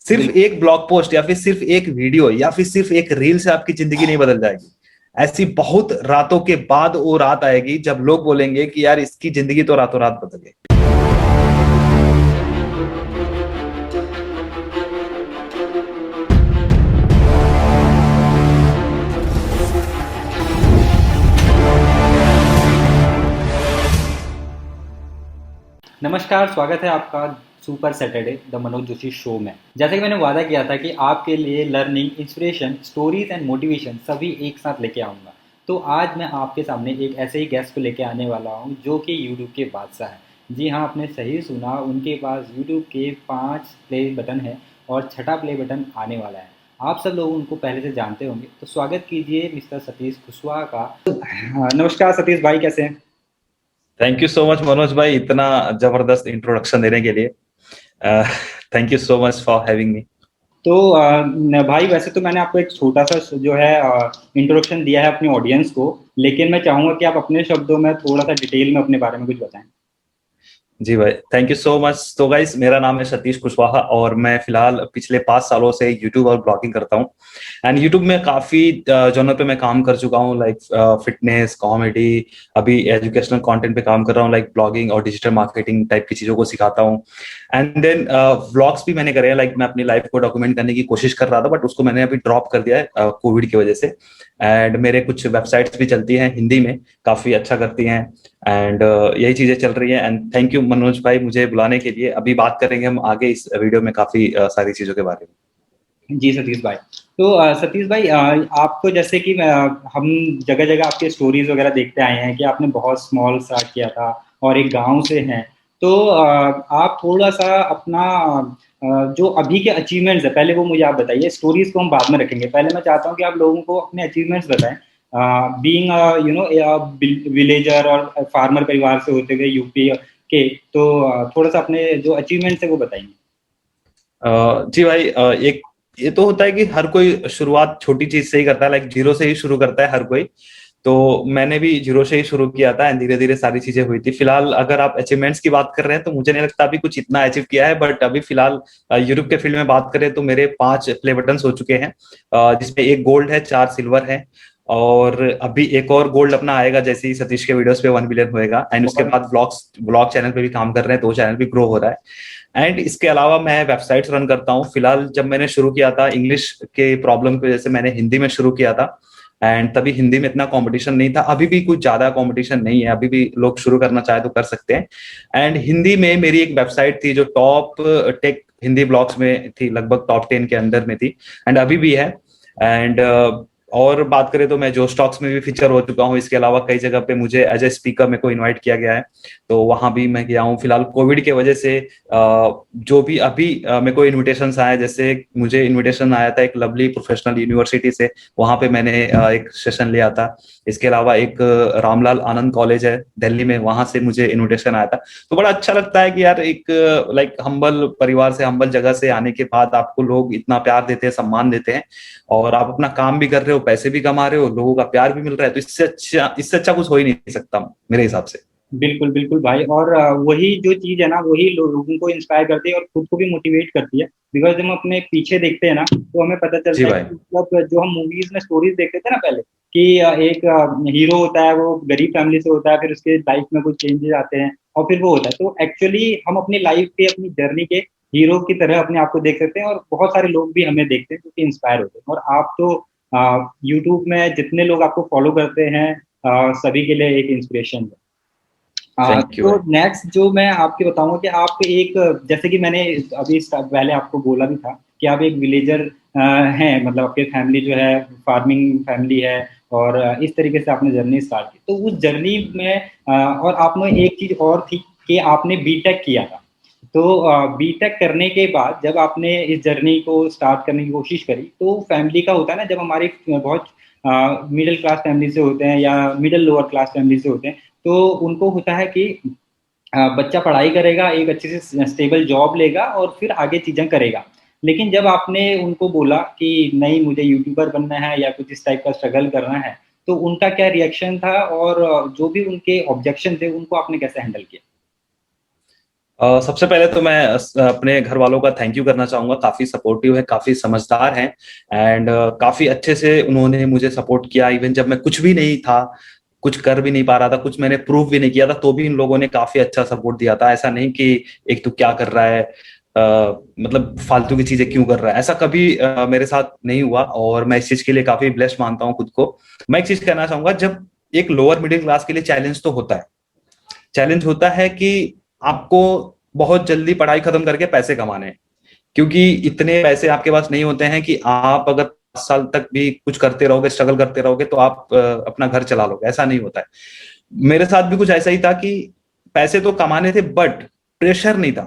सिर्फ बिल्कुल। एक ब्लॉग पोस्ट या फिर सिर्फ एक वीडियो या फिर सिर्फ एक रील से आपकी जिंदगी नहीं बदल जाएगी। ऐसी बहुत रातों के बाद वो रात आएगी जब लोग बोलेंगे कि यार इसकी जिंदगी तो रातों रात बदल गई। नमस्कार, स्वागत है आपका super Saturday the Manoj Joshi show में। जैसे कि मैंने वादा किया था कि आपके लिए learning, inspiration, stories and motivation सभी एक साथ लेके आऊँगा। तो आज मैं आपके सामने एक ऐसे ही गेस्ट को लेके आने वाला हूँ जो कि यूट्यूब के बादशाह हैं। जी हाँ, आपने सही सुना, उनके पास यूट्यूब के 5 प्ले बटन है और छठा प्ले बटन आने वाला है। आप सब लोग उनको पहले से जानते होंगे, तो स्वागत कीजिए मिस्टर सतीश कुशवाहा का। हाँ, नमस्कार सतीश भाई, कैसे हैं? Thank you so much Manoj भाई, इतना जबरदस्त इंट्रोडक्शन देने के लिए। Thank you so much for having me. तो भाई, वैसे तो मैंने आपको एक छोटा सा जो है इंट्रोडक्शन दिया है अपनी ऑडियंस को, लेकिन मैं चाहूंगा कि आप अपने शब्दों में थोड़ा सा डिटेल में अपने बारे में कुछ बताएं। जी भाई, थैंक यू सो मच। तो गाइस, मेरा नाम है सतीश कुशवाहा और मैं फिलहाल पिछले 5 सालों से यूट्यूब और ब्लॉगिंग करता हूँ। एंड यूट्यूब में काफी जनों पे मैं काम कर चुका हूँ, लाइक फिटनेस, कॉमेडी, अभी एजुकेशनल कंटेंट पे काम कर रहा हूँ, लाइक ब्लॉगिंग और डिजिटल मार्केटिंग टाइप की चीजों को सिखाता हूँ। एंड देन व्लॉग्स भी मैंने करे हैं, लाइक मैं अपनी लाइफ को डॉक्यूमेंट करने की कोशिश कर रहा था, बट उसको मैंने अभी ड्रॉप कर दिया है कोविड की वजह से। एंड मेरे कुछ वेबसाइट्स भी चलती हैं हिंदी में, काफी अच्छा करती हैं। एंड यही चीजें चल रही है। एंड थैंक यू मनोज भाई मुझे बुलाने के लिए। अभी बात करेंगे हम आगे इस वीडियो में काफी सारी चीजों के बारे में। जी सतीश भाई। तो सतीश भाई, आपको जैसे कि हम जगह जगह आपके स्टोरीज वगैरह देखते आए हैं कि आपने बहुत स्मॉल स्टार्ट किया था और एक गांव से हैं। तो आप थोड़ा सा अपना जो अभी के अचीवमेंट्स है पहले वो मुझे आप बताइए। स्टोरीज को हम बाद में रखेंगे, पहले मैं चाहता हूँ कि आप लोगों को अपने अचीवमेंट्स बताएं। बीइंग विलेजर और फार्मर परिवार से होते हुए यूपी के, तो थोड़ा सा अपने जो अचीवमेंट्स है वो बताइए। जी भाई, एक ये तो होता है कि हर कोई शुरुआत छोटी चीज से ही करता है, लाइक जीरो से ही शुरू करता है हर कोई। तो मैंने भी जीरो से ही शुरू किया था एंड धीरे धीरे सारी चीजें हुई थी। फिलहाल अगर आप अचीवमेंट्स की बात कर रहे हैं तो मुझे नहीं लगता अभी कुछ इतना अचीव किया है, बट अभी फिलहाल यूट्यूब के फील्ड में बात करें तो मेरे 5 प्ले बटन हो चुके हैं, जिसमें एक गोल्ड है, 4 सिल्वर है। और अभी एक और गोल्ड अपना आएगा जैसे ही सतीश के वीडियोस पे 1 बिलियन होएगा। एंड उसके बहुत बाद ब्लॉग चैनल पे भी काम कर रहे हैं, तो वो चैनल भी ग्रो हो रहा है। एंड इसके अलावा मैं वेबसाइट्स रन करता हूँ। फिलहाल जब मैंने शुरू किया था इंग्लिश के प्रॉब्लम की वजह से मैंने हिंदी में शुरू किया था। एंड तभी हिंदी में इतना कंपटीशन नहीं था, अभी भी कुछ ज्यादा कंपटीशन नहीं है, अभी भी लोग शुरू करना चाहे तो कर सकते हैं। एंड हिंदी में मेरी एक वेबसाइट थी जो टॉप टेक हिंदी ब्लॉग्स में थी, लगभग टॉप 10 के अंदर में थी। एंड अभी भी है। एंड और बात करें तो मैं जो स्टॉक्स में भी फीचर हो चुका हूँ। इसके अलावा कई जगह पे मुझे एज ए स्पीकर मेरे को इनवाइट किया गया है, तो वहां भी मैं गया हूँ। फिलहाल कोविड के वजह से जो भी अभी मेरे को इनविटेशन आया, जैसे मुझे इनविटेशन आया था एक लवली प्रोफेशनल यूनिवर्सिटी से, वहां पे मैंने एक सेशन लिया था। इसके अलावा एक रामलाल आनंद कॉलेज है दिल्ली में, वहां से मुझे इनविटेशन आया था। तो बड़ा अच्छा लगता है कि यार एक लाइक हम्बल परिवार से, हम्बल जगह से आने के बाद आपको लोग इतना प्यार देते हैं, सम्मान देते हैं, और आप अपना काम भी कर रहे हो, पैसे भी कमा रहे हो, लोगों का प्यार भी मिल रहा है। तो इससे अच्छा कुछ हो ही नहीं सकता मेरे हिसाब से। बिल्कुल बिल्कुल भाई। और वही जो चीज है ना, वही लोगों को इंस्पायर करती है और खुद को भी मोटिवेट करती है। बिकॉज जब हम अपने पीछे देखते हैं ना, तो हमें पता जी चलता है भाई। कि मतलब जो हम मूवीज में स्टोरीज देखते थे ना पहले, कि एक हीरो होता है, वो गरीब फैमिली से होता है, फिर उसके लाइफ में कुछ चेंजेस आते हैं और फिर वो होता है। तो एक्चुअली हम अपनी लाइफ के, अपनी जर्नी के हीरो की तरह अपने आप को देख सकते हैं, और बहुत सारे लोग भी हमें देखते हैं जो कि इंस्पायर होते हैं। और आप तो यूट्यूब में जितने लोग आपको फॉलो करते हैं, सभी के लिए एक इंस्पिरेशन है। थैंक यू तो भाई। नेक्स्ट जो मैं आपके बताऊंगा कि आप एक, जैसे कि मैंने अभी पहले आपको बोला भी था कि आप एक विलेजर हैं, मतलब आपके फैमिली जो है फार्मिंग फैमिली है, और इस तरीके से आपने जर्नी स्टार्ट की। तो उस जर्नी में और आप में एक चीज और थी कि आपने बीटेक किया था। तो बीटेक करने के बाद जब आपने इस जर्नी को स्टार्ट करने की कोशिश करी, तो फैमिली का होता है ना, जब हमारी बहुत मिडिल क्लास फैमिली से होते हैं या मिडिल लोअर क्लास फैमिली से होते हैं, तो उनको होता है कि बच्चा पढ़ाई करेगा, एक अच्छी से स्टेबल जॉब लेगा और फिर आगे चीजें करेगा। लेकिन जब आपने उनको बोला कि नहीं, मुझे यूट्यूबर बनना है या कुछ इस टाइप का स्ट्रगल करना है, तो उनका क्या रिएक्शन था, और जो भी उनके ऑब्जेक्शन थे उनको आपने कैसे हैंडल किया? सबसे पहले तो मैं अपने घर वालों का थैंक यू करना चाहूंगा। काफी सपोर्टिव है, काफी समझदार हैं, एंड काफी अच्छे से उन्होंने मुझे सपोर्ट किया। इवन जब मैं कुछ भी नहीं था, कुछ कर भी नहीं पा रहा था, कुछ मैंने प्रूव भी नहीं किया था, तो भी इन लोगों ने काफी अच्छा सपोर्ट दिया था। ऐसा नहीं कि एक तू क्या कर रहा है, मतलब फालतू की चीजें क्यों कर रहा है, ऐसा कभी मेरे साथ नहीं हुआ। और मैं इस चीज के लिए काफी ब्लेस्ड मानता हूँ खुद को। मैं एक चीज कहना चाहूंगा, जब एक लोअर मिडिल क्लास के लिए चैलेंज तो होता है, चैलेंज होता है कि आपको बहुत जल्दी पढ़ाई खत्म करके पैसे कमाने हैं, क्योंकि इतने पैसे आपके पास नहीं होते हैं कि आप अगर 5 साल तक भी कुछ करते रहोगे, स्ट्रगल करते रहोगे, तो आप अपना घर चला लोगे। ऐसा नहीं होता है। मेरे साथ भी कुछ ऐसा ही था कि पैसे तो कमाने थे, बट प्रेशर नहीं था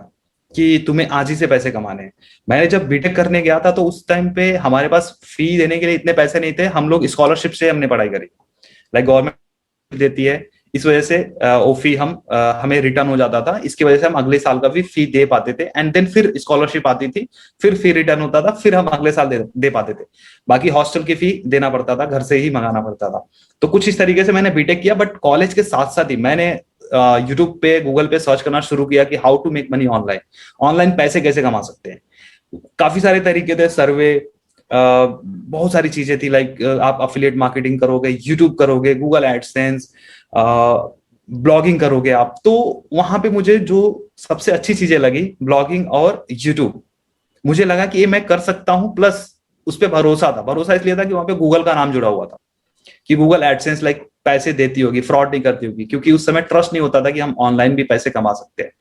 कि तुम्हें आज ही से पैसे कमाने हैं। मैंने जब बीटेक करने गया था, तो उस टाइम पे हमारे पास फी देने के लिए इतने पैसे नहीं थे। हम लोग स्कॉलरशिप से हमने पढ़ाई करी, लाइक गवर्नमेंट देती है, इस वजह से वो फी हमें रिटर्न हो जाता था। इसकी वजह से हम अगले साल का भी फी दे पाते थे, एंड देन फिर स्कॉलरशिप आती थी, फिर फी रिटर्न होता था, फिर हम अगले साल दे पाते थे। बाकी हॉस्टल की फी देना पड़ता था, घर से ही मंगाना पड़ता था। तो कुछ इस तरीके से मैंने बीटेक किया, बट कॉलेज के साथ साथ ही मैंने यूट्यूब पे, गूगल पे सर्च करना शुरू किया कि how to make money online, online पैसे कैसे कमा सकते हैं। काफी सारे तरीके थे, सर्वे, बहुत सारी चीजें थी, लाइक आप अफिलिएट मार्केटिंग करोगे, यूट्यूब करोगे, गूगल एडसेंस, ब्लॉगिंग करोगे आप। तो वहां पे मुझे जो सबसे अच्छी चीजें लगी, ब्लॉगिंग और यूट्यूब, मुझे लगा कि ये मैं कर सकता हूं। प्लस उस पर भरोसा था। भरोसा इसलिए था कि वहां पे गूगल का नाम जुड़ा हुआ था, कि गूगल एडसेंस लाइक पैसे देती होगी, फ्रॉड नहीं करती होगी, क्योंकि उस समय ट्रस्ट नहीं होता था कि हम ऑनलाइन भी पैसे कमा सकते हैं।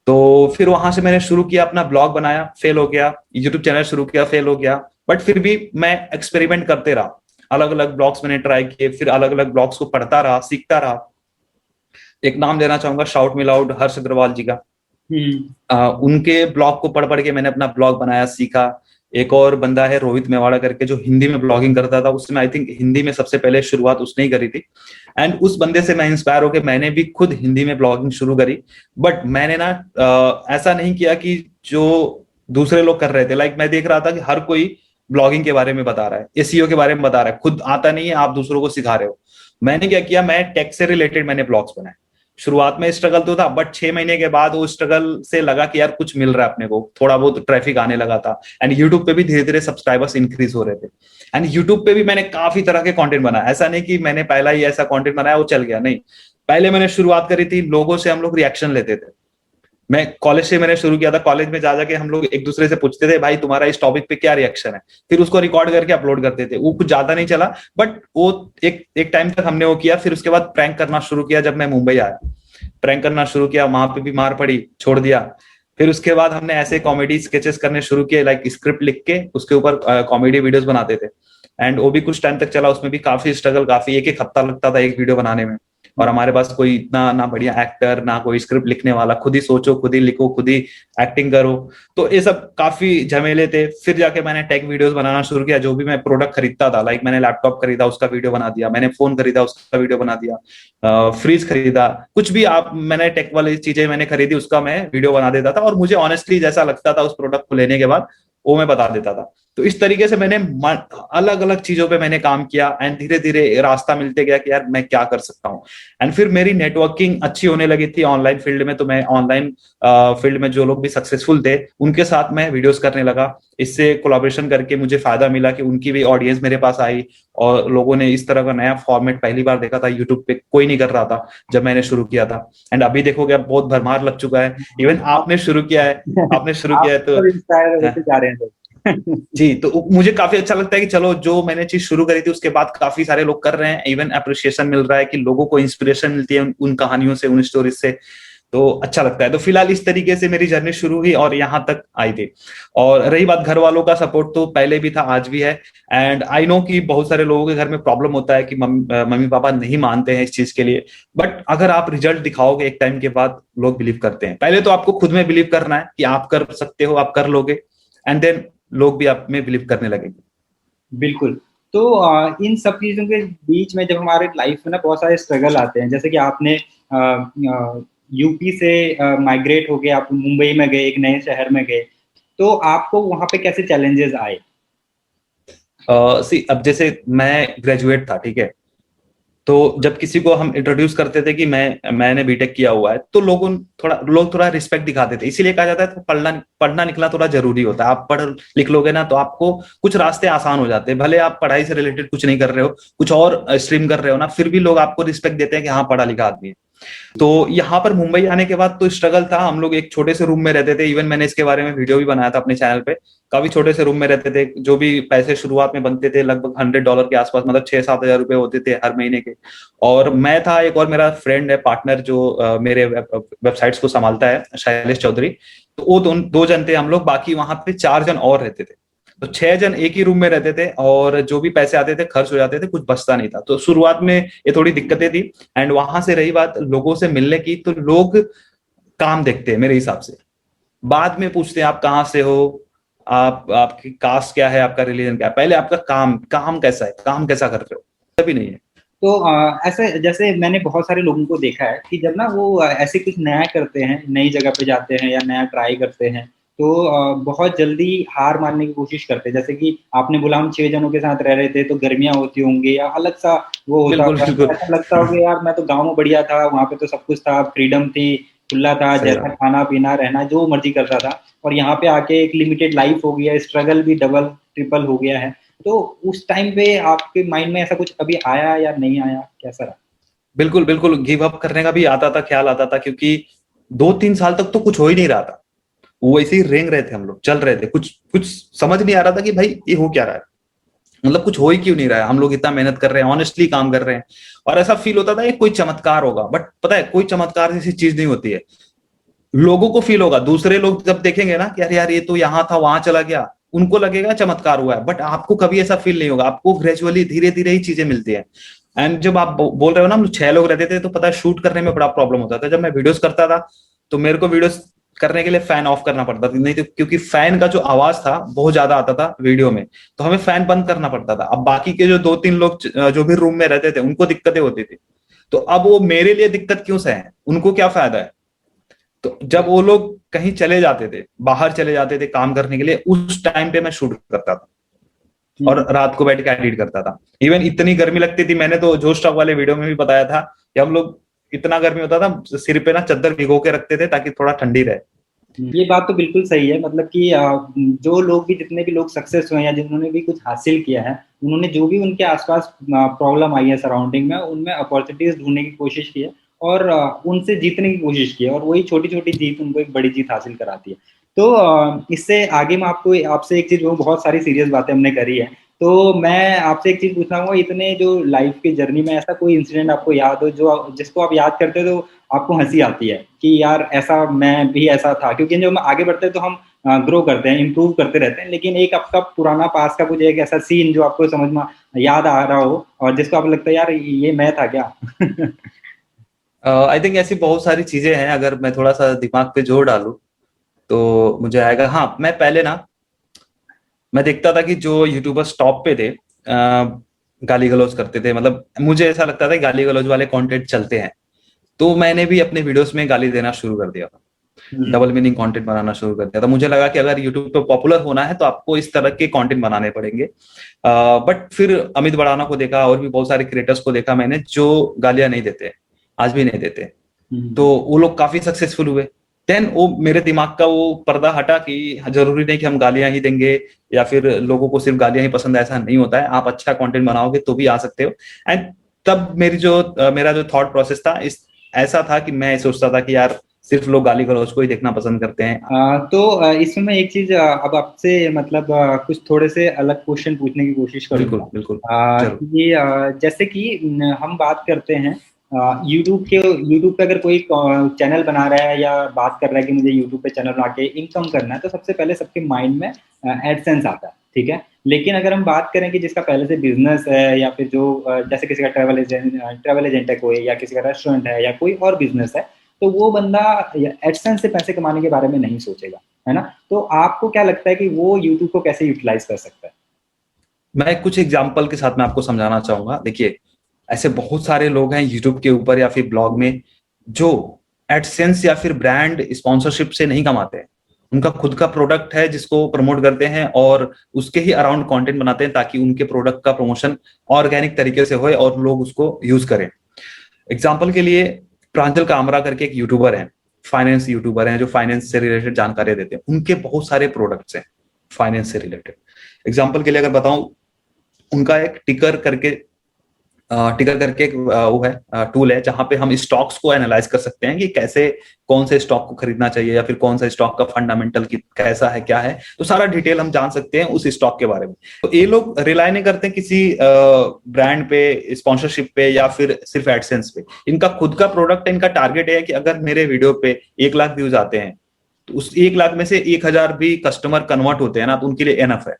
तो फिर वहां से मैंने शुरू किया, अपना ब्लॉग बनाया, फेल हो गया, यूट्यूब चैनल शुरू किया, फेल हो गया, बट फिर भी मैं एक्सपेरिमेंट करते रहा। अलग अलग ब्लॉग्स मैंने ट्राई किए, फिर अलग अलग ब्लॉग्स को पढ़ता रहा, सीखता रहा। एक नाम देना चाहूंगा, शाउट मी लाउड, हर्ष अग्रवाल जी का। उनके ब्लॉग को पढ़ पढ़ के मैंने अपना ब्लॉग बनाया, सीखा। एक और बंदा है रोहित मेवाड़ा करके, जो हिंदी में ब्लॉगिंग करता था। उसमें आई थिंक हिंदी में सबसे पहले शुरुआत उसने ही करी थी, एंड उस बंदे से मैं इंस्पायर होकर मैंने भी खुद हिंदी में ब्लॉगिंग शुरू करी। बट मैंने ना ऐसा नहीं किया कि जो दूसरे लोग कर रहे थे, लाइक मैं देख रहा था कि हर कोई ब्लॉगिंग के बारे में बता रहा है, एसईओ के बारे में बता रहा है, खुद आता नहीं है, आप दूसरों को सिखा रहे हो। मैंने क्या किया, मैं टेक से रिलेटेड मैंने ब्लॉग्स बनाए। शुरुआत में स्ट्रगल तो था, बट 6 महीने के बाद वो स्ट्रगल से लगा कि यार कुछ मिल रहा है अपने को, थोड़ा बहुत ट्रैफिक आने लगा था, एंड यूट्यूब पे भी धीरे धीरे सब्सक्राइबर्स इंक्रीज हो रहे थे। एंड यूट्यूब पे भी मैंने काफी तरह के कंटेंट बनाया। ऐसा नहीं कि मैंने पहला ही ऐसा कंटेंट बनाया वो चल गया, नहीं। पहले मैंने शुरुआत करी थी, लोगों से हम लोग रिएक्शन लेते थे। मैं कॉलेज से मैंने शुरू किया था। कॉलेज में जा जाके हम लोग एक दूसरे से पूछते थे, भाई तुम्हारा इस टॉपिक पे क्या रिएक्शन है, फिर उसको रिकॉर्ड करके अपलोड करते थे। वो कुछ ज्यादा नहीं चला, बट वो एक एक टाइम तक हमने वो किया। फिर उसके बाद प्रैंक करना शुरू किया। जब मैं मुंबई आया, प्रैंक करना शुरू किया, वहां पे भी मार पड़ी, छोड़ दिया। फिर उसके बाद हमने ऐसे कॉमेडी स्केचेस करने शुरू किए, लाइक स्क्रिप्ट लिख के उसके ऊपर कॉमेडी वीडियोस बनाते थे। एंड वो भी कुछ टाइम तक चला। उसमें भी काफी स्ट्रगल, काफी एक एक हफ्ता लगता था एक वीडियो बनाने में। और हमारे पास कोई इतना ना बढ़िया एक्टर, ना कोई स्क्रिप्ट लिखने वाला, खुद ही सोचो, खुद ही लिखो, खुद ही एक्टिंग करो। तो ये सब काफी झमेले थे। फिर जाके मैंने टेक वीडियोस बनाना शुरू किया। जो भी मैं प्रोडक्ट खरीदता था, लाइक मैंने लैपटॉप खरीदा, उसका वीडियो बना दिया, मैंने फोन खरीदा, उसका वीडियो बना दिया, फ्रिज खरीदा, कुछ भी आप मैंने टेक वाली चीजें मैंने खरीदी, उसका मैं वीडियो बना देता था। और मुझे ऑनेस्टली जैसा लगता था उस प्रोडक्ट को लेने के बाद, वो मैं बता देता था। तो इस तरीके से मैंने अलग अलग चीजों पे मैंने काम किया, एंड धीरे धीरे रास्ता मिलते गया कि यार मैं क्या कर सकता हूँ। एंड फिर मेरी नेटवर्किंग अच्छी होने लगी थी ऑनलाइन फील्ड में। तो मैं ऑनलाइन फील्ड में जो लोग भी सक्सेसफुल थे, उनके साथ मैं वीडियोस करने लगा। इससे कोलैबोरेशन करके मुझे फायदा मिला कि उनकी भी ऑडियंस मेरे पास आई, और लोगों ने इस तरह का नया फॉर्मेट पहली बार देखा था। यूट्यूब पे कोई नहीं कर रहा था जब मैंने शुरू किया था। एंड अभी देखोगे, अब बहुत भरमार लग चुका है। इवन आपने शुरू किया है, आपने शुरू किया है, आप तो सब इंस्पायर होते जा रहे हैं लोग। जी। तो मुझे काफी अच्छा लगता है कि चलो, जो मैंने चीज शुरू करी थी उसके बाद काफी सारे लोग कर रहे हैं। इवन अप्रिशिएशन मिल रहा है कि लोगों को इंस्पिरेशन मिलती है उन कहानियों से, उन स्टोरीज से। तो अच्छा लगता है। तो फिलहाल इस तरीके से मेरी जर्नी शुरू हुई और यहाँ तक आई थी। और रही बात घर वालों का सपोर्ट, तो पहले भी था, आज भी है। एंड आई नो कि बहुत सारे लोगों के घर में प्रॉब्लम होता है कि मम्मी पापा नहीं मानते हैं इस चीज के लिए। बट अगर आप रिजल्ट दिखाओगे एक टाइम के बाद, लोग बिलीव करते हैं। पहले तो आपको खुद में बिलीव करना है कि आप कर सकते हो, आप कर लोगे, एंड देन लोग भी आप में बिलीव करने लगेंगे। बिल्कुल। तो इन सब चीजों के बीच में जब हमारे लाइफ में ना बहुत सारे स्ट्रगल आते हैं, जैसे कि आपने यूपी से माइग्रेट हो गए, आप मुंबई में गए, एक नए शहर में गए, तो आपको वहां पे कैसे चैलेंजेस आए? सी, अब जैसे मैं ग्रेजुएट था, ठीक है, तो जब किसी को हम इंट्रोड्यूस करते थे कि मैंने बीटेक किया हुआ है, तो लोग थोड़ा रिस्पेक्ट दिखाते थे। इसीलिए कहा जाता है तो पढ़ना लिखना थोड़ा जरूरी होता है। आप पढ़ लिख लोगे ना तो आपको कुछ रास्ते आसान हो जाते हैं। भले आप पढ़ाई से रिलेटेड कुछ नहीं कर रहे हो, कुछ और स्ट्रीम कर रहे हो ना, फिर भी लोग आपको रिस्पेक्ट देते हैं कि हाँ पढ़ा लिखा आदमी है। तो यहाँ पर मुंबई आने के बाद तो स्ट्रगल था। हम लोग एक छोटे से रूम में रहते थे। इवन मैंने इसके बारे में वीडियो भी बनाया था अपने चैनल पे। काफी छोटे से रूम में रहते थे। जो भी पैसे शुरुआत में बनते थे लगभग $100 के आसपास, मतलब 6-7 हजार रुपए होते थे हर महीने के। और मैं था, एक और मेरा फ्रेंड है, पार्टनर, जो मेरे वेबसाइट्स को संभालता है, शैलेश चौधरी। तो वो दो जन थे हम लोग। बाकी वहां पे 4 जन और रहते थे। तो 6 जन एक ही रूम में रहते थे, और जो भी पैसे आते थे खर्च हो जाते थे, कुछ बचता नहीं था। तो शुरुआत में ये थोड़ी दिक्कतें थी। एंड वहां से रही बात लोगों से मिलने की, तो लोग काम देखते हैं मेरे हिसाब से। बाद में पूछते हैं आप कहाँ से हो, आपकी कास्ट क्या है, आपका रिलीजन क्या है। पहले आपका काम काम कैसा है, काम कैसा कर रहे हो, तभी नहीं है। तो ऐसे जैसे मैंने बहुत सारे लोगों को देखा है कि जब ना वो ऐसे कुछ नया करते हैं, नई जगह पे जाते हैं या नया ट्राई करते हैं, तो बहुत जल्दी हार मारने की कोशिश करते हैं। जैसे कि आपने बोला हम 6 जनों के साथ रह रहे थे, तो गर्मियां होती होंगी या अलग सा वो होता बिल्कुल होगा, बिल्कुल। ऐसा लगता होगा यार मैं तो गाँव में बढ़िया था, वहां पे तो सब कुछ था, फ्रीडम थी, खुला था, सही जैसा बात। खाना पीना रहना जो मर्जी करता था। और यहाँ पे आके एक लिमिटेड लाइफ हो गया, स्ट्रगल भी डबल ट्रिपल हो गया है। तो उस टाइम पे आपके माइंड में ऐसा कुछ कभी आया या नहीं आया, कैसा रहा? बिल्कुल बिल्कुल, गिव अप करने का भी आता था, ख्याल आता था, क्योंकि 2-3 साल तक तो कुछ हो ही नहीं रहा था। वो ऐसे ही रेंग रहे थे हम लोग, चल रहे थे, कुछ कुछ समझ नहीं आ रहा था कि भाई ये हो क्या रहा है। मतलब कुछ हो ही क्यों नहीं रहा है, हम लोग इतना मेहनत कर रहे हैं, ऑनेस्टली काम कर रहे हैं। और ऐसा फील होता था ये कोई चमत्कार होगा, बट पता है कोई चमत्कार जैसी चीज नहीं होती है। लोगों को फील होगा, दूसरे लोग जब देखेंगे ना कि यार यार ये तो यहाँ था वहां चला गया, उनको लगेगा चमत्कार हुआ है। बट आपको कभी ऐसा फील नहीं होगा, आपको ग्रेजुअली धीरे धीरे ही चीजें मिलती है। एंड जब आप बोल रहे हो ना हम 6 लोग रहते थे, तो पता है शूट करने में बड़ा प्रॉब्लम होता था। जब मैं वीडियोस करता था तो मेरे को वीडियोस करने के लिए फैन ऑफ करना पड़ता था, नहीं तो क्योंकि फैन का जो आवाज था बहुत ज्यादा आता था वीडियो में, तो हमें फैन बंद करना पड़ता था। अब बाकी के जो 2-3 लोग जो भी रूम में रहते थे उनको दिक्कतें होती थी, तो अब वो मेरे लिए दिक्कत क्यों सहे, उनको क्या फायदा है। तो जब वो लोग कहीं चले जाते थे, बाहर चले जाते थे काम करने के लिए, उस टाइम पे मैं शूट करता था और हम्म। रात को बैठ के एडिट करता था। इवन इतनी गर्मी लगती थी, मैंने तो जो स्टॉक वाले वीडियो में भी बताया था कि हम लोग, इतना गर्मी होता था, सिर पे ना चादर भिगो के रखते थे ताकि थोड़ा ठंडी रहे। ये बात तो बिल्कुल सही है। मतलब कि जो लोग भी, जितने भी लोग सक्सेस हुए हैं या जिन्होंने भी कुछ हासिल किया है, उन्होंने जो भी उनके आसपास प्रॉब्लम आई है सराउंडिंग में, उनमें अपॉर्चुनिटीज ढूंढने की कोशिश की है और उनसे जीतने की कोशिश की है, और वही छोटी छोटी जीत उनको एक बड़ी जीत हासिल कराती है। तो इससे आगे मैं आपको आपसे एक चीज, वो बहुत सारी सीरियस बातें हमने करी है, तो मैं आपसे एक चीज पूछना चाहूंगा, इतने जो लाइफ की जर्नी में ऐसा कोई इंसिडेंट आपको याद हो जो जिसको आप याद करते हो तो आपको हंसी आती है कि यार ऐसा मैं भी ऐसा था? क्योंकि जब हम आगे बढ़ते हैं तो हम ग्रो करते हैं, इम्प्रूव करते रहते हैं, लेकिन एक आपका पुराना पास का कुछ एक ऐसा सीन जो आपको समझ में याद आ रहा हो और जिसको आपको लगता है यार ये मैं था क्या? आई थिंक ऐसी बहुत सारी चीजें हैं, अगर मैं थोड़ा सा दिमाग पे जोर डालूं तो मुझे आएगा। हाँ, मैं पहले ना, मैं देखता था कि जो यूट्यूबर्स टॉप पे थे गाली गलौज करते थे। मतलब मुझे ऐसा लगता था कि गाली गलौज वाले कंटेंट चलते हैं, तो मैंने भी अपने वीडियोस में गाली देना शुरू कर दिया था। हम्म। डबल मीनिंग कंटेंट बनाना शुरू कर दिया था। मुझे लगा कि अगर यूट्यूब पे पॉपुलर होना है तो आपको इस तरह के कंटेंट बनाने पड़ेंगे। बट फिर अमित बड़ाना को देखा, और भी बहुत सारे क्रिएटर्स को देखा मैंने जो गालियां नहीं देते, आज भी नहीं देते। तो हम्म। वो लोग काफी सक्सेसफुल हुए। देन वो मेरे दिमाग का वो पर्दा हटा कि जरूरी नहीं कि हम गालियां ही देंगे, या फिर लोगों को सिर्फ गालियां ही पसंद है, ऐसा नहीं होता है। आप अच्छा कंटेंट बनाओगे तो भी आ सकते हो। एंड तब मेरा जो थॉट प्रोसेस था इस ऐसा था कि मैं सोचता था कि यार सिर्फ लोग गाली गलौज को ही देखना पसंद करते हैं। तो इसमें मैं एक चीज अब आपसे मतलब कुछ थोड़े से अलग क्वेश्चन पूछने की कोशिश बिल्कुल करूंगा। बिल्कुल, जरूर। कि जैसे कि हम बात करते हैं यूट्यूब पे, अगर कोई चैनल बना रहा है या बात कर रहा है कि मुझे यूट्यूब पे चैनल बना के इनकम करना है, तो सबसे पहले सबके माइंड में एडसेंस आता है, ठीक है। लेकिन अगर हम बात करें कि जिसका पहले से बिजनेस है या फिर जो जैसे किसी का ट्रैवल एजेंट है कोई, या किसी का रेस्टोरेंट है या कोई और बिजनेस है, तो वो बंदा एडसेंस से पैसे कमाने के बारे में नहीं सोचेगा, है ना। तो आपको क्या लगता है कि वो यूट्यूब को कैसे यूटिलाइज कर सकता है? मैं कुछ एग्जाम्पल के साथ में आपको समझाना चाहूंगा। देखिए, ऐसे बहुत सारे लोग हैं यूट्यूब के ऊपर या फिर ब्लॉग में जो एडसेंस या फिर ब्रांड स्पॉन्सरशिप से नहीं कमाते हैं। उनका खुद का प्रोडक्ट है जिसको प्रमोट करते हैं और उसके ही अराउंड कंटेंट बनाते हैं ताकि उनके प्रोडक्ट का प्रमोशन ऑर्गेनिक तरीके से होए और लोग उसको यूज करें। एग्जाम्पल के लिए प्रांजल कामरा करके एक यूट्यूबर है, फाइनेंस यूट्यूबर हैं जो फाइनेंस से रिलेटेड जानकारी देते हैं। उनके बहुत सारे प्रोडक्ट्स हैं फाइनेंस से रिलेटेड। एग्जाम्पल के लिए अगर बताऊं, उनका एक टिकर करके एक वो है टूल है जहां पे हम स्टॉक्स को एनालाइज कर सकते हैं कि कैसे कौन से स्टॉक को खरीदना चाहिए या फिर कौन सा स्टॉक का फंडामेंटल की कैसा है क्या है, तो सारा डिटेल हम जान सकते हैं उस स्टॉक के बारे में। तो ये लोग रिलाई नहीं करते किसी ब्रांड पे, स्पॉन्सरशिप पे या फिर सिर्फ एडसेंस पे। इनका खुद का प्रोडक्ट है, इनका टारगेट है कि अगर मेरे वीडियो पे 1 लाख व्यूज आते हैं तो उस 1 लाख में से 1,000 भी कस्टमर कन्वर्ट होते हैं ना, तो उनके लिए एनफ है।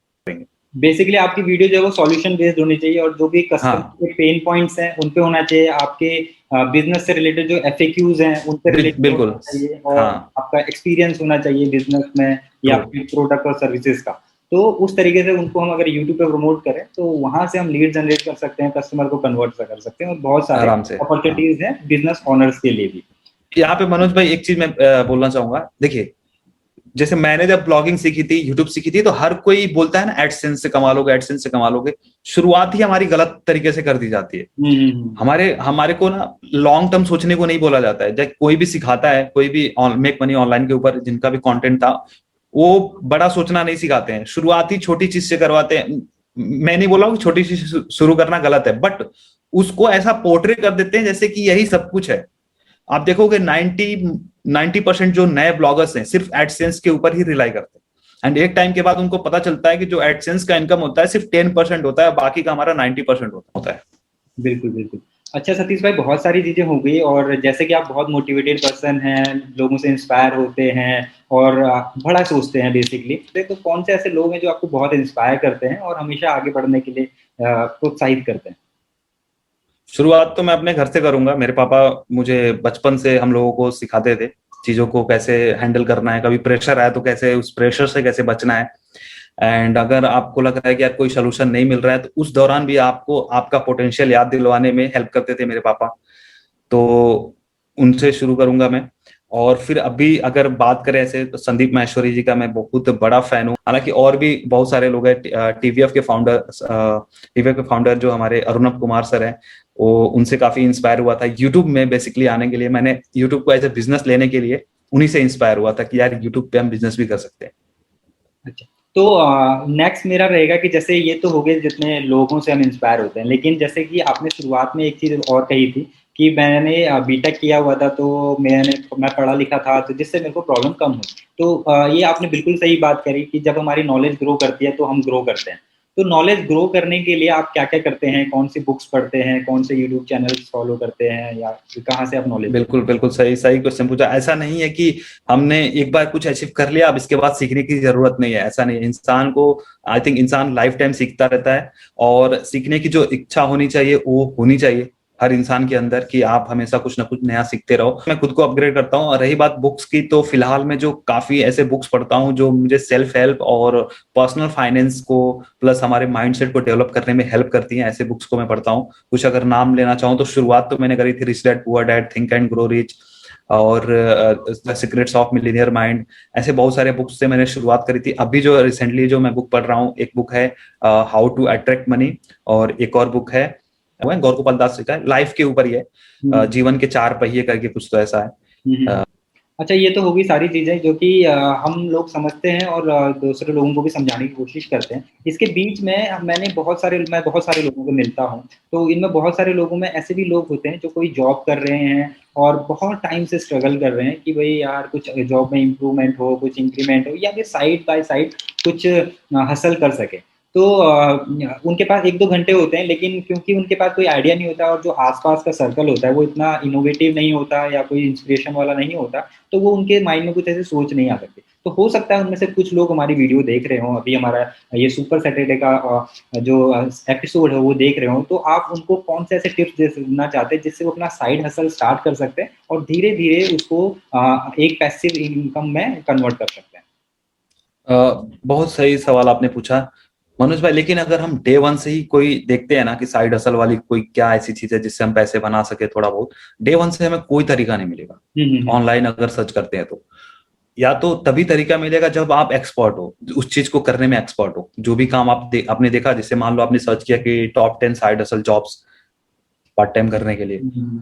बेसिकली आपकी वीडियो जो है वो सॉल्यूशन बेस्ड होनी चाहिए और जो भी कस्टमर के पेन पॉइंट्स हैं उन पे होना चाहिए। आपके बिजनेस से रिलेटेड जो FAQs हैं उन पे रिलेटेड बिल्कुल होना चाहिए और आपका एक्सपीरियंस होना चाहिए बिजनेस में या फिर प्रोडक्ट और सर्विसेज का। तो उस तरीके से उनको हम अगर यूट्यूब पे प्रमोट करें तो वहां से हम लीड जनरेट कर सकते हैं, कस्टमर को कन्वर्ट कर सकते हैं और बहुत सारे अपॉर्चुनिटीज हैं बिजनेस ओनर्स के लिए भी। यहाँ पे मनोज भाई एक चीज मैं बोलना चाहूंगा। देखिए, जैसे मैंने जब ब्लॉगिंग सीखी थी, यूट्यूब सीखी थी, तो हर कोई बोलता है ना एडसेंस से कमा लोगे, एडसेंस से कमा लोगे। शुरुआत ही हमारी गलत तरीके से कर दी जाती है। हमारे को ना लॉन्ग टर्म सोचने को नहीं बोला जाता है। जब कोई भी सिखाता है, कोई भी मेक मनी ऑनलाइन के ऊपर जिनका भी कंटेंट था, वो बड़ा सोचना नहीं सिखाते हैं। शुरुआत ही छोटी चीज से करवाते हैं। मैं नहीं बोला हूँ छोटी चीज शुरू करना गलत है, बट उसको ऐसा पोर्ट्रे कर देते हैं जैसे कि यही सब कुछ है। आप देखोगे 90% जो नए ब्लॉगर्स हैं सिर्फ एडसेंस के ऊपर ही रिलाई करते हैं। एंड एक टाइम के बाद उनको पता चलता है कि जो एडसेंस का इनकम होता है सिर्फ 10% होता है, बाकी का हमारा 90% होता है। बिल्कुल बिल्कुल। अच्छा सतीश भाई, बहुत सारी चीजें हो गई और जैसे कि आप बहुत मोटिवेटेड पर्सन हैं, लोगों से इंस्पायर होते हैं और बड़ा सोचते हैं बेसिकली, तो कौन से ऐसे लोग हैं जो आपको बहुत इंस्पायर करते हैं और हमेशा आगे बढ़ने के लिए प्रोत्साहित करते हैं? शुरुआत तो मैं अपने घर से करूंगा। मेरे पापा मुझे बचपन से हम लोगों को सिखाते थे चीजों को कैसे हैंडल करना है, कभी प्रेशर आया तो कैसे उस प्रेशर से कैसे बचना है। एंड अगर आपको लग रहा है कि यार कोई सोल्यूशन नहीं मिल रहा है, तो उस दौरान भी आपको आपका पोटेंशियल याद दिलवाने में हेल्प करते थे मेरे पापा। तो उनसे शुरू करूंगा मैं। और फिर अभी अगर बात करें ऐसे, तो संदीप माहेश्वरी जी का मैं बहुत बड़ा फैन हूँ। हालांकि और भी बहुत सारे लोग हैं। टीवीएफ के फाउंडर जो हमारे अरुणव कुमार सर हैं, वो उनसे काफी इंस्पायर हुआ था यूट्यूब में बेसिकली आने के लिए। मैंने यूट्यूब को एज ए बिजनेस लेने के लिए उन्हीं से इंस्पायर हुआ था कि यार यूट्यूब पे हम बिजनेस भी कर सकते हैं। अच्छा, तो नेक्स्ट मेरा रहेगा कि जैसे ये तो हो गए जितने लोगों से हम इंस्पायर होते हैं, लेकिन जैसे कि आपने शुरुआत में एक चीज और कही थी कि मैंने बीटेक किया हुआ था, तो मैं पढ़ा लिखा था, तो जिससे मेरे को प्रॉब्लम कम हुई। तो ये आपने बिल्कुल सही बात करी कि जब हमारी नॉलेज ग्रो करती है तो हम ग्रो करते हैं। तो नॉलेज ग्रो करने के लिए आप क्या क्या करते हैं? कौन सी बुक्स पढ़ते हैं? कौन से यूट्यूब चैनल्स फॉलो करते हैं? या कहाँ से आप नॉलेज? बिल्कुल बिल्कुल सही सही क्वेश्चन पूछा। ऐसा नहीं है कि हमने एक बार कुछ अचीव कर लिया अब इसके बाद सीखने की जरूरत नहीं है, ऐसा नहीं है। इंसान को, आई थिंक इंसान लाइफ टाइम सीखता रहता है और सीखने की जो इच्छा होनी चाहिए वो होनी चाहिए हर इंसान के अंदर, कि आप हमेशा कुछ ना कुछ नया सीखते रहो। मैं खुद को अपग्रेड करता हूँ। और रही बात बुक्स की, तो फिलहाल मैं जो काफी ऐसे बुक्स पढ़ता हूँ जो मुझे सेल्फ हेल्प और पर्सनल फाइनेंस को प्लस हमारे माइंडसेट को डेवलप करने में हेल्प करती हैं, ऐसे बुक्स को मैं पढ़ता हूँ। कुछ अगर नाम लेना चाहूँ तो शुरुआत तो मैंने करी थी rich dad poor dad, think and grow rich और the secrets of millionaire mind. ऐसे बहुत सारे बुक्स से मैंने शुरुआत करी थी। अभी जो रिसेंटली जो मैं बुक पढ़ रहा हूँ, एक बुक है हाउ टू अट्रैक्ट मनी, और एक और बुक है गौर गोपाल दास जी का, लाइफ के ऊपर ही है, जीवन के 4 पहिए करके कुछ तो ऐसा है। अच्छा, ये तो होगी सारी चीजें जो कि हम लोग समझते हैं और दूसरे लोगों को भी समझाने की कोशिश करते हैं। इसके बीच में मैं बहुत सारे लोगों को मिलता हूँ, तो इनमें बहुत सारे लोगों में ऐसे भी लोग होते हैं जो कोई जॉब कर रहे हैं और बहुत टाइम से स्ट्रगल कर रहे हैं कि भाई यार कुछ जॉब में इम्प्रूवमेंट हो, कुछ इंक्रीमेंट हो, या फिर साइड बाय साइड कुछ हासिल कर सके। तो उनके पास 1-2 घंटे होते हैं, लेकिन क्योंकि उनके पास कोई आइडिया नहीं होता और जो आसपास का सर्कल होता है वो इतना इनोवेटिव नहीं होता या कोई इंस्पिरेशन वाला नहीं होता, तो वो उनके माइंड में कुछ ऐसे सोच नहीं आ सकती। तो हो सकता है उनमें से कुछ लोग हमारी वीडियो देख रहे हों, अभी हमारा ये सुपर सैटरडे का जो एपिसोड है वो देख रहे हों, तो आप उनको कौन से ऐसे टिप्स देना चाहते हैं जिससे वो अपना साइड हसल स्टार्ट कर सकते हैं और धीरे धीरे उसको एक पैसिव इनकम में कन्वर्ट कर सकते हैं? बहुत सही सवाल आपने पूछा मनोज भाई। लेकिन अगर हम डे 1 से ही कोई देखते हैं ना कि साइड हसल वाली कोई क्या ऐसी चीज है जिससे हम पैसे बना सके थोड़ा बहुत, डे 1 से हमें कोई तरीका नहीं मिलेगा ऑनलाइन अगर सर्च करते हैं तो। या तो तभी तरीका मिलेगा जब आप एक्सपर्ट हो, उस चीज को करने में एक्सपर्ट हो। जो भी काम आपने देखा, जैसे मान लो आपने सर्च किया कि top 10 side hustle jobs part time करने के लिए,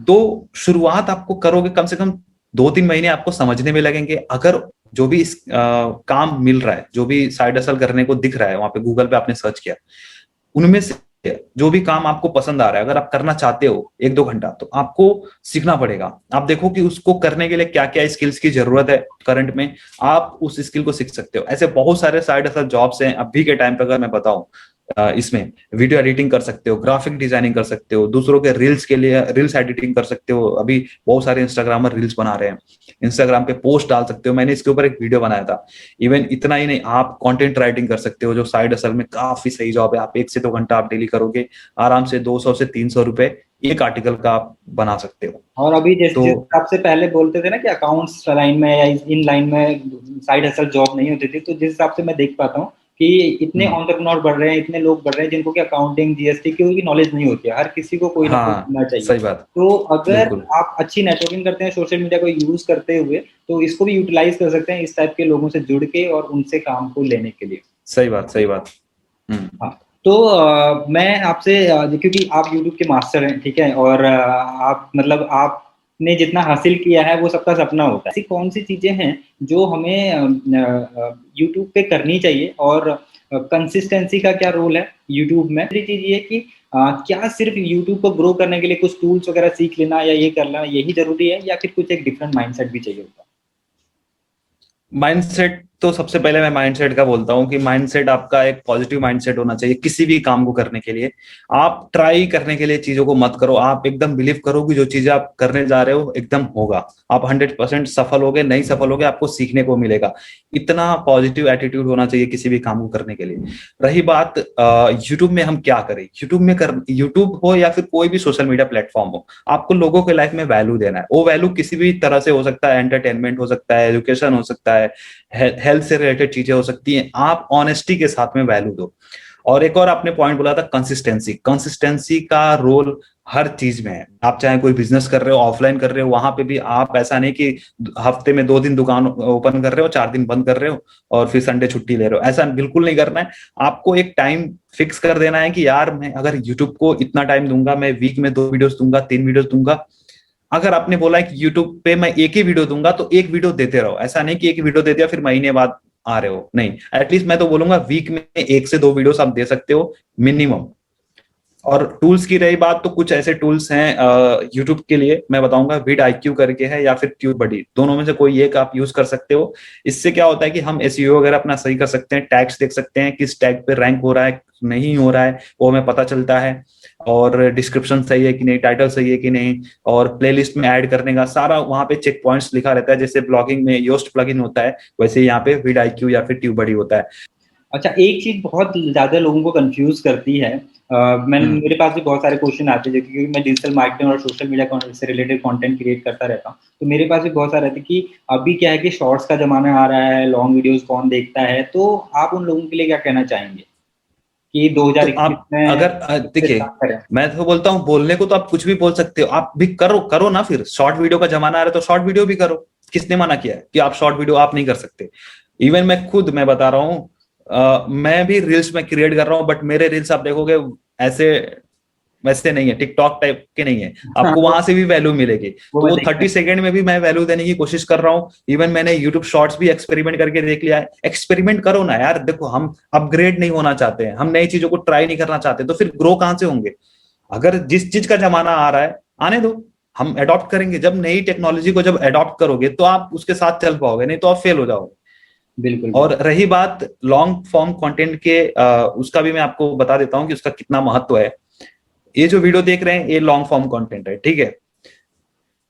तो शुरुआत आपको करोगे, कम से कम 2-3 महीने आपको समझने में लगेंगे। अगर जो भी काम मिल रहा है, जो भी साइड हसल करने को दिख रहा है वहां पे, गूगल पे आपने सर्च किया, उनमें से जो भी काम आपको पसंद आ रहा है, अगर आप करना चाहते हो 1-2 घंटा, तो आपको सीखना पड़ेगा। आप देखो कि उसको करने के लिए क्या क्या स्किल्स की जरूरत है करंट में, आप उस स्किल को सीख सकते हो। ऐसे बहुत सारे साइड हसल जॉब्स हैं अभी के टाइम पे। अगर मैं बताऊं, इसमें वीडियो एडिटिंग कर सकते हो, ग्राफिक डिजाइनिंग कर सकते हो, दूसरों के रील्स के लिए रील्स एडिटिंग कर सकते हो। अभी बहुत सारे इंस्टाग्रामर रील्स बना रहे हैं, इंस्टाग्राम पे पोस्ट डाल सकते हो। मैंने इसके ऊपर एक वीडियो बनाया था। इवन इतना ही नहीं, आप कंटेंट राइटिंग कर सकते हो, जो साइड असल में काफी सही जॉब है। आप 1 से 2 घंटा आप डेली करोगे, आराम से 200 से 300 रुपए एक आर्टिकल का आप बना सकते हो। और अभी जिस तो जिस हिसाब से पहले बोलते थे ना कि अकाउंट्स लाइन में या इन लाइन में साइड हसल जॉब नहीं होती थी, तो जिस हिसाब से मैं देख पाता हूँ कि इतने एंटरप्रेन्योर बढ़ रहे हैं, इतने लोग बढ़ रहे हैं जिनको कि अकाउंटिंग, जीएसटी की नॉलेज नहीं होती है। हर किसी को कोई ना कोई हाँ, करना चाहिए। सही बात, तो अगर बिल्कुल आप अच्छी नेटवर्किंग करते हैं सोशल मीडिया को यूज करते हुए, तो इसको भी यूटिलाइज कर सकते हैं इस टाइप के लोगों से जुड़ के और उनसे काम को लेने के लिए। सही बात, सही बात। हम्म। हाँ, तो मैं आपसे क्योंकि आप यूट्यूब के मास्टर हैं, ठीक है, और आप मतलब आपने जितना हासिल किया है वो सबका सपना होता है। ऐसी कौन सी चीजें हैं जो हमें यूट्यूब पे करनी चाहिए, और कंसिस्टेंसी का क्या रोल है यूट्यूब में? दूसरी चीज ये है कि क्या सिर्फ यूट्यूब को ग्रो करने के लिए कुछ टूल्स वगैरह सीख लेना या ये करना यही जरूरी है, या फिर कुछ एक डिफरेंट माइंडसेट भी चाहिए होता माइंडसेट तो सबसे पहले मैं माइंडसेट का बोलता हूँ कि माइंडसेट आपका एक पॉजिटिव माइंडसेट होना चाहिए किसी भी काम को करने के लिए। आप ट्राई करने के लिए चीजों को मत करो, आप एकदम बिलीव करो कि जो चीजें आप करने जा रहे हो एकदम होगा। आप 100% सफल होगे, नहीं सफल होगे, आपको सीखने को मिलेगा। इतना पॉजिटिव एटीट्यूड होना चाहिए किसी भी काम को करने के लिए। रही बात यूट्यूब में हम क्या करें, यूट्यूब हो या फिर कोई भी सोशल मीडिया प्लेटफॉर्म हो, आपको लोगों के लाइफ में वैल्यू देना है। वो वैल्यू किसी भी तरह से हो सकता है, एंटरटेनमेंट हो सकता है, एजुकेशन हो सकता है, हेल्थ से रिलेटेड चीजें हो सकती हैं। आप ऑनेस्टी के साथ में वैल्यू दो। और एक और आपने पॉइंट बोला था, कंसिस्टेंसी। कंसिस्टेंसी का रोल हर चीज में है। आप चाहे कोई बिजनेस कर रहे हो, ऑफलाइन कर रहे हो, वहां पे भी आप ऐसा नहीं कि हफ्ते में 2 दिन दुकान ओपन कर रहे हो, 4 दिन बंद कर रहे हो और फिर संडे छुट्टी ले रहे हो। ऐसा बिल्कुल नहीं करना है। आपको एक टाइम फिक्स कर देना है कि यार मैं अगर यूट्यूब को इतना टाइम दूंगा, मैं वीक में 2 वीडियोस दूंगा, 3 वीडियोस दूंगा। अगर आपने बोला है कि यूट्यूब पे मैं एक ही वीडियो दूंगा, तो एक वीडियो देते रहो। ऐसा नहीं कि एक वीडियो दे दिया फिर महीने बाद आ रहे हो, नहीं। एटलीस्ट मैं तो बोलूंगा वीक में 1 से 2 वीडियोस आप दे सकते हो मिनिमम। और टूल्स की रही बात, तो कुछ ऐसे टूल्स हैं यूट्यूब के लिए मैं बताऊंगा, विड आईक्यू करके है या फिर ट्यूब बडी, दोनों में से कोई एक आप यूज कर सकते हो। इससे क्या होता है कि हम एसईओ वगैरह अपना सही कर सकते हैं, टैग्स देख सकते हैं किस टैग पे रैंक हो रहा है, नहीं हो रहा है, वो हमें पता चलता है। और डिस्क्रिप्शन सही है कि नहीं, टाइटल सही है कि नहीं, और प्लेलिस्ट में ऐड करने का सारा वहां पे चेक पॉइंट्स लिखा रहता है। जैसे ब्लॉगिंग में योस्ट प्लगइन होता है, वैसे यहाँ पे विड आईक्यू या फिर ट्यूब बडी होता है। अच्छा, एक चीज बहुत ज्यादा लोगों को कंफ्यूज करती है। हम्म। मेरे पास भी बहुत सारे क्वेश्चन आते हैं, क्योंकि मैं डिजिटल मार्केटिंग और सोशल मीडिया से रिलेटेड कंटेंट क्रिएट करता रहता हूँ। तो मेरे पास भी बहुत सारे आते हैं कि अभी क्या है कि शॉर्ट्स का जमाना आ रहा है, लॉन्ग वीडियोस कौन देखता है। तो आप उन लोगों के लिए क्या कहना चाहेंगे कि तो 2021 आप में अगर इससे देखिए, स्टार्ट करें? मैं तो बोलता हूँ बोलने को तो आप कुछ भी बोल सकते हो, आप भी करो करो ना। फिर शॉर्ट वीडियो का जमाना आ रहा है तो शॉर्ट वीडियो भी करो। किसने मना किया है कि आप शॉर्ट वीडियो आप नहीं कर सकते? इवन मैं बता रहा हूँ, मैं भी रील्स में क्रिएट कर रहा हूँ, बट मेरे रील्स आप देखोगे ऐसे वैसे नहीं है, टिकटॉक टाइप के नहीं है। हाँ, आपको वहां से भी वैल्यू मिलेगी। वो तो मैं वो देखता 30 सेकेंड में भी मैं वैल्यू देने की कोशिश कर रहा हूँ। इवन मैंने यूट्यूब शॉर्ट्स भी एक्सपेरिमेंट करके देख लिया है। एक्सपेरिमेंट करो ना यार। देखो, हम अपग्रेड नहीं होना चाहते हैं, हम नई चीजों को ट्राई नहीं करना चाहते, तो फिर ग्रो कहां से होंगे? अगर जिस चीज का जमाना आ रहा है आने दो, हम अडॉप्ट करेंगे। जब नई टेक्नोलॉजी को जब अडॉप्ट करोगे तो आप उसके साथ चल पाओगे, नहीं तो आप फेल हो जाओगे। बिल्कुल बिल्कुल। और रही बात लॉन्ग फॉर्म कंटेंट के, उसका भी मैं आपको बता देता हूँ कि उसका कितना महत्व है। ये जो वीडियो देख रहे हैं ये लॉन्ग फॉर्म कंटेंट है, ठीक है।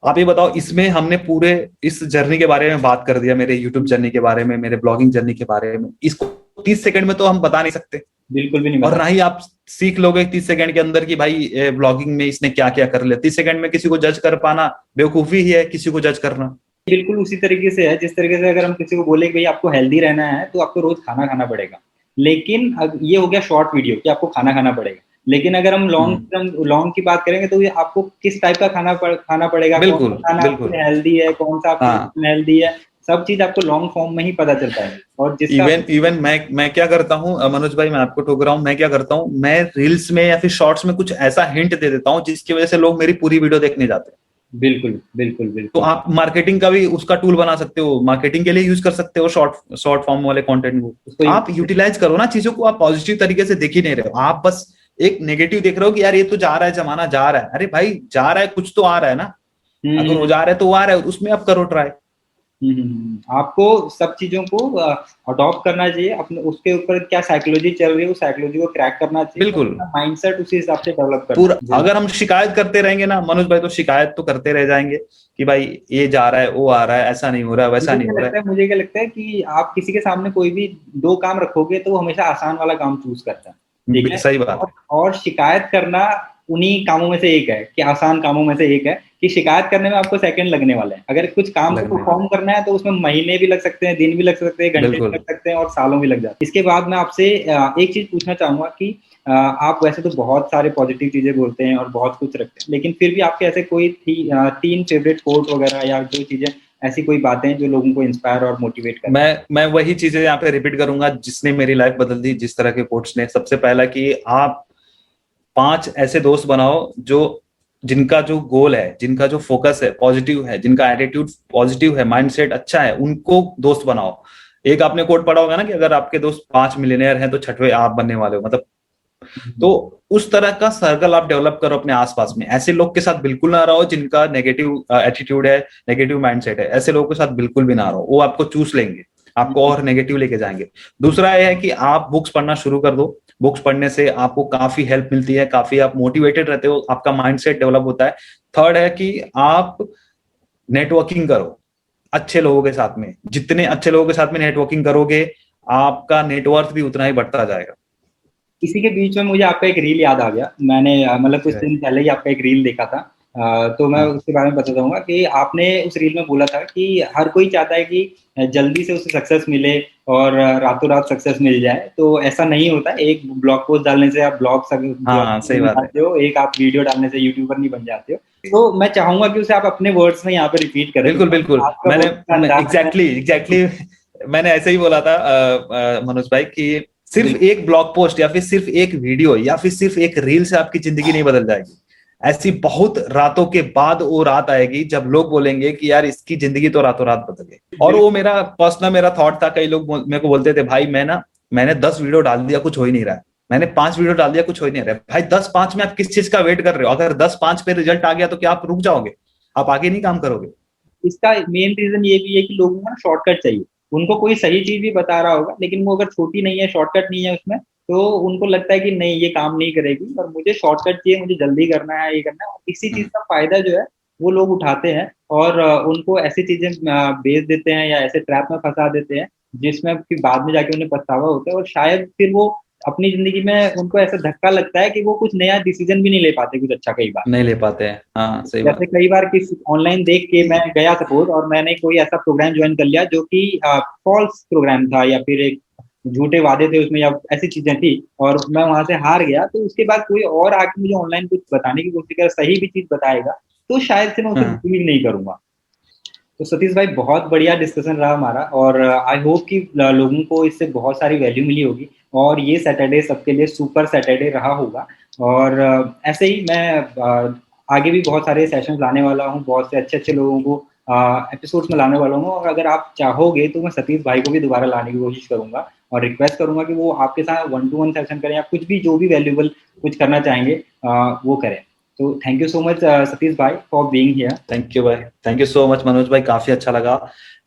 आप ये बताओ, इसमें हमने पूरे इस जर्नी के बारे में बात कर दिया, मेरे यूट्यूब जर्नी के बारे में, मेरे ब्लॉगिंग जर्नी के बारे में। इसको 30 सेकंड में तो हम बता नहीं सकते, बिल्कुल भी नहीं और बता। ना ही आप सीख लोगे 30 सेकंड के अंदर कि भाई ब्लॉगिंग में इसने क्या क्या कर लिया। 30 सेकंड में किसी को जज कर पाना बेवकूफी ही है, किसी को जज करना। बिल्कुल उसी तरीके से है जिस तरीके से अगर हम किसी को बोले कि भाई आपको हेल्दी रहना है तो आपको रोज खाना खाना पड़ेगा। लेकिन ये हो गया शॉर्ट वीडियो कि आपको खाना खाना पड़ेगा। लेकिन अगर हम हम्म। लॉन्ग की बात करेंगे तो ये आपको किस टाइप का खाना पड़ेगा, कौन सा बिल्कुल, खाना आपके बिल्कुल। लिए हेल्दी है, कौन सा आपके लिए हाँ, अनहेल्दी है। सब चीज आपको लॉन्ग फॉर्म में ही पता चलता है। और जिसका इवन मैं क्या करता हूँ मनोज भाई, मैं आपको टोक रहा हूँ, मैं क्या करता हूँ, मैं रील्स में या फिर शॉर्ट्स में कुछ ऐसा हिंट दे देता हूँ जिसकी वजह से लोग मेरी पूरी वीडियो देखने जाते हैं। बिल्कुल बिल्कुल तो बिल्कुल। आप मार्केटिंग का भी उसका टूल बना सकते हो, मार्केटिंग के लिए यूज कर सकते हो शॉर्ट फॉर्म वाले कंटेंट को। उसको आप यूटिलाइज करो ना चीजों को, आप पॉजिटिव तरीके से देख ही नहीं रहे हो, आप बस एक नेगेटिव देख रहे हो कि यार ये तो जा रहा है, जमाना जा रहा है। अरे भाई जा रहा है, कुछ तो आ रहा है ना, अगर वो हम्म जा रहा है तो वो आ रहा है, उसमें आप करो ट्राई। आपको सब चीजों को अडॉप्ट करना चाहिए अपने, उसके ऊपर क्या साइकोलॉजी चल रही है उस साइकोलॉजी को क्रैक करना चाहिए, और बिल्कुल। अपना माइंडसेट उसी हिसाब से डेवलप करना पूरा चाहिए। अगर हम शिकायत करते रहेंगे ना मनोज भाई, तो शिकायत तो करते रह जाएंगे कि भाई ये जा रहा है, वो आ रहा है, ऐसा नहीं हो रहा है, वैसा नहीं हो रहा है। मुझे क्या लगता है कि आप किसी के सामने कोई भी दो काम रखोगे तो वो हमेशा आसान वाला काम चूज करता है, ठीक है। सही बात है। और शिकायत करना उन्हीं कामों में से एक है, कि आसान कामों में से एक है, कि शिकायत करने में आपको सेकंड लगने वाले हैं। अगर कुछ काम को लगने परफॉर्म करना है तो उसमें महीने भी लग सकते हैं, दिन भी लग सकते हैं, घंटे भी बिल्कुल। लग सकते हैं, और सालों भी लग जाते हैं। इसके बाद मैं आपसे एक चीज पूछना चाहूंगा कि आप वैसे तो बहुत सारे पॉजिटिव चीजें बोलते हैं और बहुत कुछ रखते हैं, लेकिन फिर भी आपके ऐसे कोई तीन फेवरेट कोट वगैरह या जो चीजें, ऐसी कोई बातें जो लोगों को इंस्पायर और मोटिवेट करें? मैं वही चीजें यहाँ पे रिपीट करूंगा जिसने मेरी लाइफ बदल दी, जिस तरह के कोट्स ने। सबसे पहला कि आप 5 ऐसे दोस्त बनाओ जो जिनका जो गोल है, जिनका जो फोकस है पॉजिटिव है, जिनका एटीट्यूड पॉजिटिव है, माइंडसेट अच्छा है, उनको दोस्त बनाओ। एक आपने कोट पढ़ा होगा ना कि अगर आपके दोस्त 5 मिलियनेयर हैं तो 6वें आप बनने वाले हो, मतलब। तो उस तरह का सर्कल आप डेवलप करो अपने आसपास में। ऐसे लोग के साथ बिल्कुल ना रहो जिनका नेगेटिव एटीट्यूड है, नेगेटिव माइंडसेट है। ऐसे लोगों के साथ बिल्कुल भी ना रहो, वो आपको चूस लेंगे, आपको और नेगेटिव लेके जाएंगे। दूसरा यह है कि आप बुक्स पढ़ना शुरू कर दो। बुक्स पढ़ने से आपको काफी हेल्प मिलती है, काफी आप मोटिवेटेड रहते हो, आपका माइंडसेट डेवलप होता है। थर्ड है कि आप नेटवर्किंग करो अच्छे लोगों के साथ में। जितने अच्छे लोगों के साथ में नेटवर्किंग करोगे, आपका नेटवर्थ भी उतना ही बढ़ता जाएगा। इसी के बीच में मुझे आपका एक रील याद आ गया। मैंने मतलब कुछ दिन पहले ही आपका एक रील देखा था, तो मैं हाँ उसके बारे में बता दूंगा कि आपने उस रील में बोला था कि हर कोई चाहता है कि जल्दी से उसे सक्सेस मिले और रातों रात सक्सेस मिल जाए। तो ऐसा नहीं होता। एक ब्लॉग पोस्ट डालने से आप ब्लॉग हाँ सही बन बात है। जाते हो, एक आप वीडियो डालने से यूट्यूबर नहीं बन जाते हो। तो मैं चाहूंगा कि उसे आप अपने वर्ड्स में यहाँ पे रिपीट करें। बिल्कुल बिल्कुल। आपका मैंने बोलने का अंदाज है। एग्जैक्टली मैंने ऐसे ही बोला था मनोज भाई कि सिर्फ बिल्कुल एक ब्लॉग पोस्ट या फिर सिर्फ एक वीडियो या फिर सिर्फ एक रील से आपकी जिंदगी नहीं बदल जाएगी। ऐसी बहुत रातों के बाद वो रात आएगी जब लोग बोलेंगे कि यार इसकी जिंदगी तो रातों रात बदल गई। और वो मेरा पर्सनल मेरा थॉट था। कई लोग मेरे को बोलते थे भाई मैंने 10 वीडियो डाल दिया, कुछ हो ही नहीं रहा है। मैंने 5 वीडियो डाल दिया, कुछ हो ही नहीं रहा है। भाई 10-5 में आप किस चीज का वेट कर रहे हो? अगर 10-5 पे रिजल्ट आ गया तो क्या आप रुक जाओगे? आप आगे नहीं काम करोगे? इसका मेन रीजन ये भी है कि लोगों को ना शॉर्टकट चाहिए। उनको कोई सही चीज भी बता रहा होगा, लेकिन वो अगर छोटी नहीं है, शॉर्टकट नहीं है उसमें, तो उनको लगता है कि नहीं ये काम नहीं करेगी, और मुझे शॉर्टकट चाहिए, मुझे जल्दी करना है, ये करना है। और इसी चीज का फायदा जो है वो लोग उठाते हैं, और उनको ऐसी चीजें बेच देते हैं या ऐसे ट्रैप में फंसा देते हैं जिसमें फिर बाद में जाके उन्हें पछतावा होता है, और शायद फिर वो अपनी जिंदगी में उनको ऐसा धक्का लगता है कि वो कुछ नया डिसीजन भी नहीं ले पाते कुछ अच्छा कई बार। नहीं ले पाते हैं, हाँ सही जैसे बात। कई बार किसी ऑनलाइन देख के मैं गया सपोज, और मैंने कोई ऐसा प्रोग्राम ज्वाइन कर लिया जो कि फॉल्स प्रोग्राम था, या फिर एक झूठे वादे थे उसमें, या ऐसी चीजें थी, और मैं वहां से हार गया। तो उसके बाद कोई और आके मुझे ऑनलाइन कुछ बताने की कोशिश करे, सही भी चीज बताएगा, तो शायद से मैं उसे हाँ बिलीव नहीं करूंगा। तो सतीश भाई, बहुत बढ़िया डिस्कशन रहा हमारा, और आई होप कि लोगों को इससे बहुत सारी वैल्यू मिली होगी, और ये सैटरडे सबके लिए सुपर सैटरडे रहा होगा। और ऐसे ही मैं आगे भी बहुत सारे सेशंस लाने वाला हूँ, बहुत से अच्छे अच्छे लोगों को एपिसोड्स में लाने वाला हूँ, और अगर आप चाहोगे तो मैं सतीश भाई को भी दोबारा लाने की कोशिश करूंगा, और रिक्वेस्ट करूंगा कि वो आपके साथ 1-to-1 सेशन करें, या कुछ भी जो भी वैल्यूबल कुछ करना चाहेंगे वो करें। तो thank you so much Satish भाई for being here. Thank you भाई, thank you so much Manoj भाई, काफी अच्छा लगा।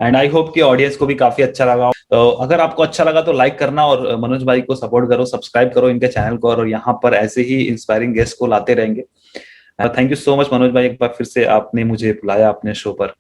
एंड आई होप कि ऑडियंस को भी काफी अच्छा लगा। तो अगर आपको अच्छा लगा तो लाइक करना, और मनोज भाई को सपोर्ट करो, सब्सक्राइब करो इनके चैनल को, और यहाँ पर ऐसे ही इंस्पायरिंग गेस्ट को लाते रहेंगे। Thank you so much Manoj भाई, एक बार फिर से आपने मुझे बुलाया अपने शो पर।